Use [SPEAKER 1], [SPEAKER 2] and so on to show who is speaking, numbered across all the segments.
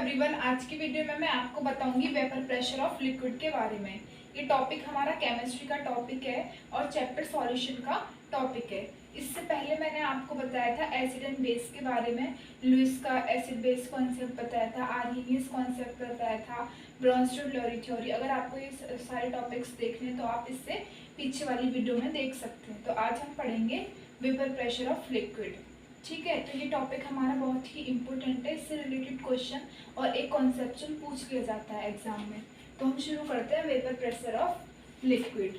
[SPEAKER 1] Everyone, आज की video में मैं आपको बताऊंगी वेपर प्रेशर ऑफ लिक्विड के बारे में। ये टॉपिक हमारा केमिस्ट्री का टॉपिक है और चैप्टर सॉल्यूशन का टॉपिक है। इससे पहले मैंने आपको बताया था एसिड एंड बेस के बारे में, लुईस का एसिड बेस कॉन्सेप्ट बताया था, आर्हेनियस कॉन्सेप्ट बताया था, ब्रॉन्स्टड-लॉरी थ्योरी। अगर आपको ये सारे टॉपिक्स देखने हैं तो आप इससे पीछे वाली वीडियो में देख सकते हैं। तो आज हम पढ़ेंगे वेपर प्रेशर ऑफ लिक्विड। ठीक है, तो ये टॉपिक हमारा बहुत ही इम्पोर्टेंट है। इससे रिलेटेड क्वेश्चन और एक कॉन्सेप्शन पूछ लिया जाता है एग्जाम में। तो हम शुरू करते हैं वेपर प्रेशर ऑफ लिक्विड।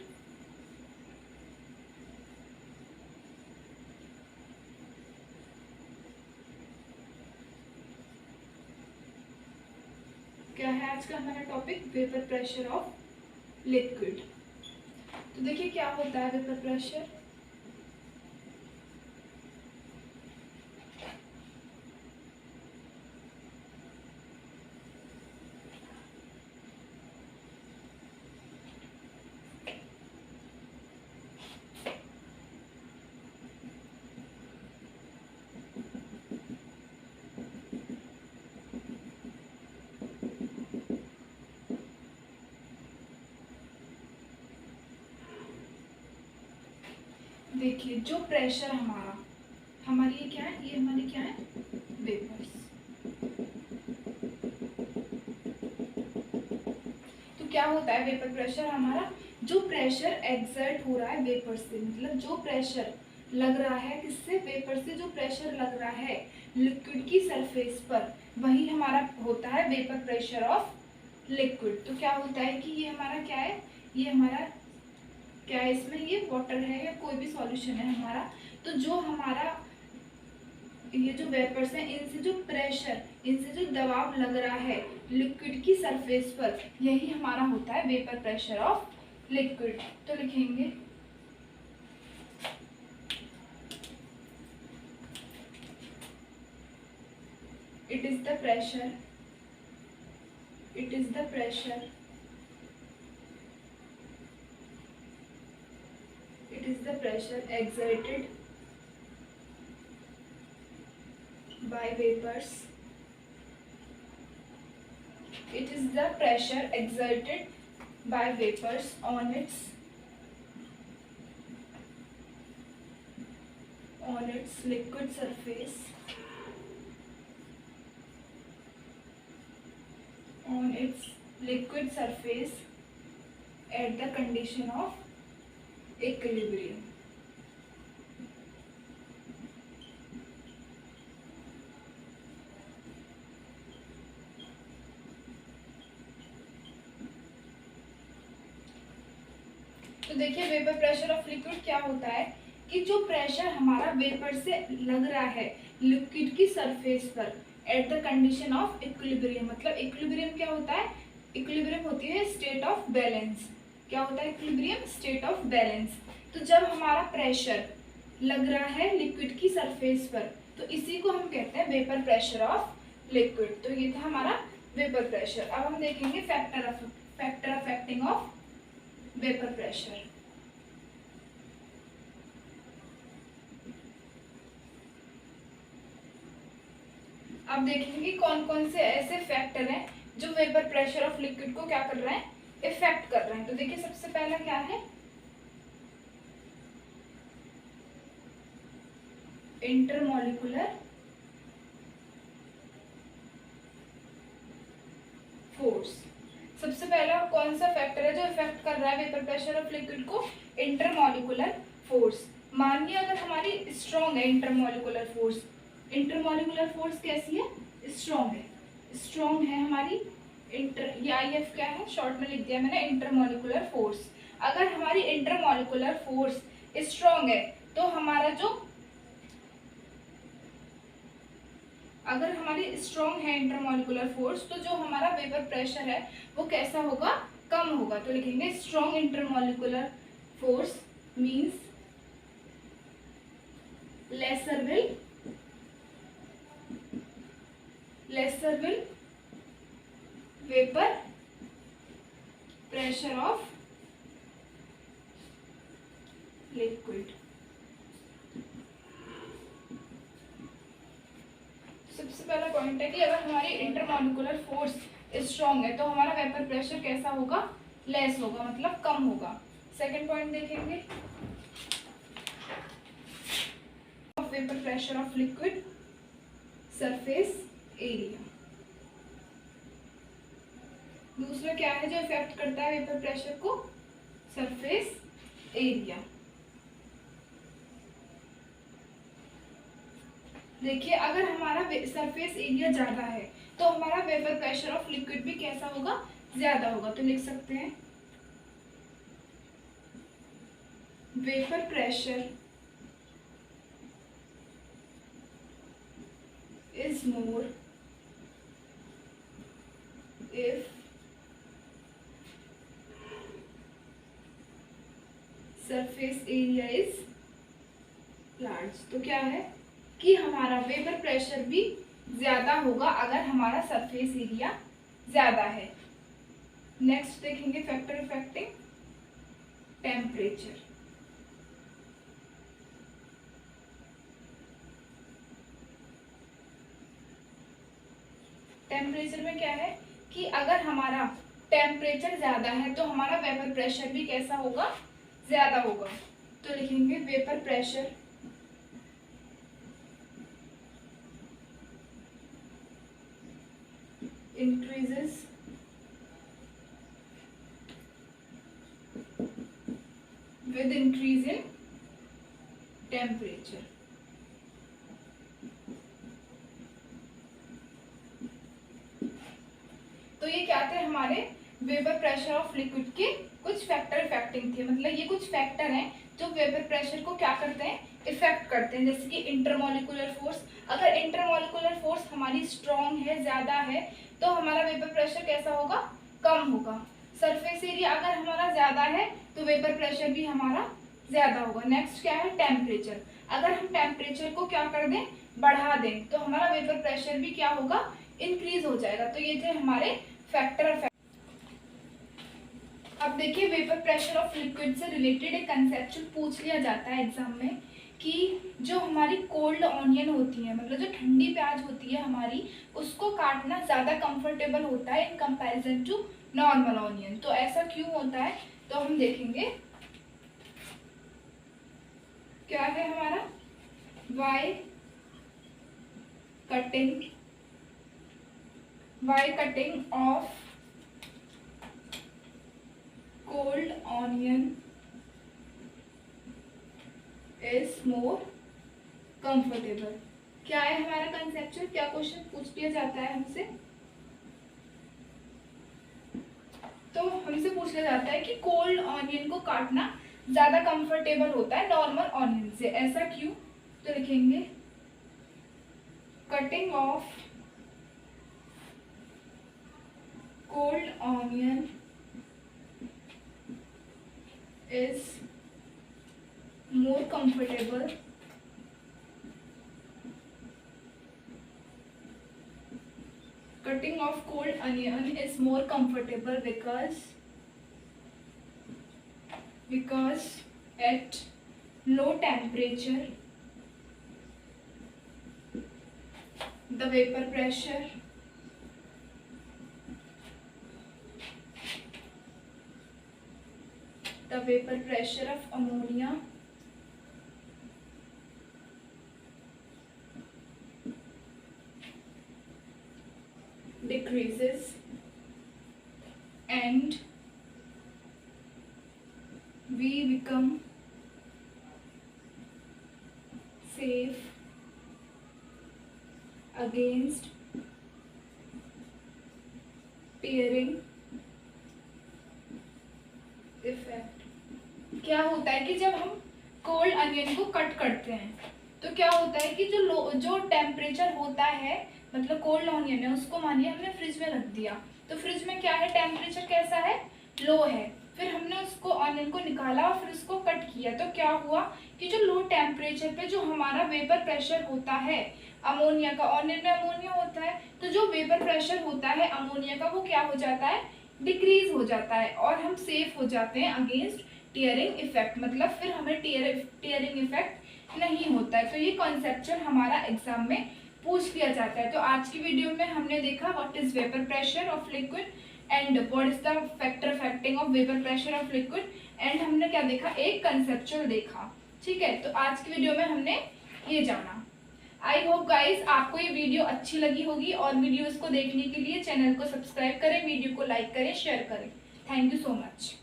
[SPEAKER 1] क्या है आज का हमारा topic? Vapour pressure of liquid. तो देखिए क्या होता है वेपर प्रेशर। देखिए जो प्रेशर हमारी ये क्या है, ये हमारी क्या है, वेपर्स। तो क्या होता है वेपर प्रेशर हमारा, जो प्रेशर एक्सर्ट हो रहा है वेपर से, मतलब जो प्रेशर लग रहा है किससे, वेपर से जो प्रेशर लग रहा है लिक्विड की सरफेस पर, वही हमारा होता है वेपर प्रेशर ऑफ लिक्विड। तो क्या होता है कि ये हमारा क्या है, ये हमारा क्या है, इसमें ये वाटर है या कोई भी सॉल्यूशन है हमारा। तो जो हमारा ये जो वेपर्स हैं, इनसे जो प्रेशर, इनसे जो दबाव लग रहा है लिक्विड की सरफेस पर, यही हमारा होता है वेपर प्रेशर ऑफ लिक्विड। तो लिखेंगे it is the pressure, it is the pressure, it is the pressure exerted by vapors, it is the pressure exerted by vapors on its liquid surface, on its liquid surface at the condition of equilibrium. तो देखिए vapour pressure of liquid क्या होता है कि जो pressure हमारा vapour से लग रहा है लिक्विड की सरफेस पर at the condition of equilibrium. मतलब इक्विलिब्रियम क्या होता है, इक्विलिब्रियम होती है स्टेट ऑफ बैलेंस। क्या होता है इक्विलिब्रियम? State of balance. तो जब हमारा प्रेशर लग रहा है लिक्विड की सरफेस पर, तो इसी को हम कहते हैं वेपर प्रेशर ऑफ लिक्विड। तो ये था हमारा वेपर प्रेशर। अब हम देखेंगे factor affecting of vapour pressure. अब देखेंगे कौन कौन से ऐसे फैक्टर हैं जो वेपर प्रेशर ऑफ लिक्विड को क्या कर रहे हैं, इफेक्ट कर रहे हैं। तो देखिए सबसे पहला क्या है, इंटरमॉलिक्यूलर फोर्स। सबसे पहला कौन सा फैक्टर है जो इफेक्ट कर रहा है वेपर प्रेशर ऑफ लिक्विड को? Intermolecular force. मानिए अगर हमारी स्ट्रॉन्ग है इंटरमॉलिक्यूलर फोर्स, इंटरमॉलिक्यूलर फोर्स कैसी है, स्ट्रॉन्ग है, स्ट्रॉन्ग है हमारी ये IF क्या है, शॉर्ट में लिख दिया मैंने, इंटरमॉलिक्यूलर फोर्स। अगर हमारी इंटरमॉलिक्यूलर फोर्स स्ट्रॉन्ग है तो हमारा जो, अगर हमारी स्ट्रॉन्ग है इंटरमॉलिक्यूलर फोर्स, तो जो हमारा वेपर प्रेशर है वो कैसा होगा, कम होगा। तो लिखेंगे strong intermolecular force means lesser will vapor pressure of liquid। सबसे पहला पॉइंट है कि अगर हमारी इंटरमॉलिक्यूलर फोर्स स्ट्रॉन्ग है तो हमारा वेपर प्रेशर कैसा होगा, लेस होगा, मतलब कम होगा। सेकंड पॉइंट देखेंगे, vapour pressure of liquid surface area. दूसरा क्या है जो इफेक्ट करता है वेपर प्रेशर को, सरफेस एरिया। देखिए अगर हमारा सरफेस एरिया ज्यादा है तो हमारा वेपर प्रेशर ऑफ लिक्विड भी कैसा होगा, ज्यादा होगा। तो लिख सकते हैं vapour pressure is more if surface area is large. तो क्या है कि हमारा वेपर प्रेशर भी ज्यादा होगा अगर हमारा सरफेस एरिया ज्यादा है। नेक्स्ट देखेंगे फैक्टर इफेक्टिंग टेम्परेचर। टेम्परेचर में क्या है कि अगर हमारा टेम्परेचर ज्यादा है तो हमारा वेपर प्रेशर भी कैसा होगा, ज्यादा होगा। तो लिखेंगे vapour pressure increases with increase in temperature। तो ये क्या थे हमारे वेपर प्रेशर ऑफ लिक्विड के कुछ फैक्टर इफेक्टिंग थे, मतलब ये कुछ फैक्टर हैं जो वेपर प्रेशर को क्या करते हैं, इफेक्ट करते हैं। जैसे कि इंटरमॉलिक्यूलर फोर्स, अगर इंटरमॉलिक्यूलर फोर्स हमारी स्ट्रॉन्ग है, ज्यादा है, तो हमारा वेपर प्रेशर कैसा होगा, कम होगा। सरफेस एरिया अगर हमारा ज्यादा है तो वेपर प्रेशर भी हमारा ज्यादा होगा। नेक्स्ट क्या है टेम्परेचर, अगर हम टेम्परेचर को क्या कर दें, बढ़ा दें, तो हमारा वेपर प्रेशर भी क्या होगा, इंक्रीज हो जाएगा। तो ये थे हमारे फैक्टर। अब देखिए वेपर प्रेशर ऑफ लिक्विड से रिलेटेड एक कंसेप्चुअल पूछ लिया जाता है एग्जाम में कि जो हमारी कोल्ड ऑनियन होती है, मतलब जो ठंडी प्याज होती है हमारी, उसको काटना ज़्यादा कंफर्टेबल होता है in comparison to normal onion. तो ऐसा क्यों होता है, तो हम देखेंगे क्या है हमारा why cutting of cold onion is more comfortable। क्या है हमारा कंसेप्चुअल, क्या क्वेश्चन पूछ लिया जाता है हमसे, तो हमसे पूछ लिया जाता है कि कोल्ड ऑनियन को काटना ज्यादा कंफर्टेबल होता है नॉर्मल ऑनियन से, ऐसा क्यों। तो लिखेंगे cutting of cold onion is more comfortable cutting of cold onion is more comfortable because at low temperature the vapor pressure of ammonia decreases and we become safe against tearing effect. क्या होता है कि जब हम cold onion को cut करते हैं तो क्या होता है कि जो टेम्परेचर होता है, मतलब कोल्ड ऑनियन है, उसको मानिए हमने फ्रिज में रख दिया, तो फ्रिज में क्या है, टेम्परेचर कैसा है, लो है। फिर हमने उसको ऑनियन को निकाला और फिर उसको कट किया, तो क्या हुआ कि जो लो टेम्परेचर पे जो हमारा वेपर प्रेशर होता है अमोनिया का, ऑनियन में अमोनिया होता है, तो जो वेपर प्रेशर होता है अमोनिया का वो क्या हो जाता है, डिक्रीज हो जाता है और हम सेफ हो जाते हैं अगेंस्ट टीयरिंग इफेक्ट, मतलब फिर हमें टीयरिंग इफेक्ट नहीं होता है। तो ये कॉन्सेप्चुअल हमारा एग्जाम में पूछ लिया जाता है। तो आज की वीडियो में हमने देखा what is vapour pressure of liquid and what is the factor affecting of vapour pressure of liquid, and हमने क्या देखा, एक कंसेप्चुअल देखा। ठीक है, तो आज की वीडियो में हमने ये जाना। आई होप गाइज आपको ये वीडियो अच्छी लगी होगी, और वीडियोस को देखने के लिए चैनल को सब्सक्राइब करें, वीडियो को लाइक करें, शेयर करें। Thank you so much.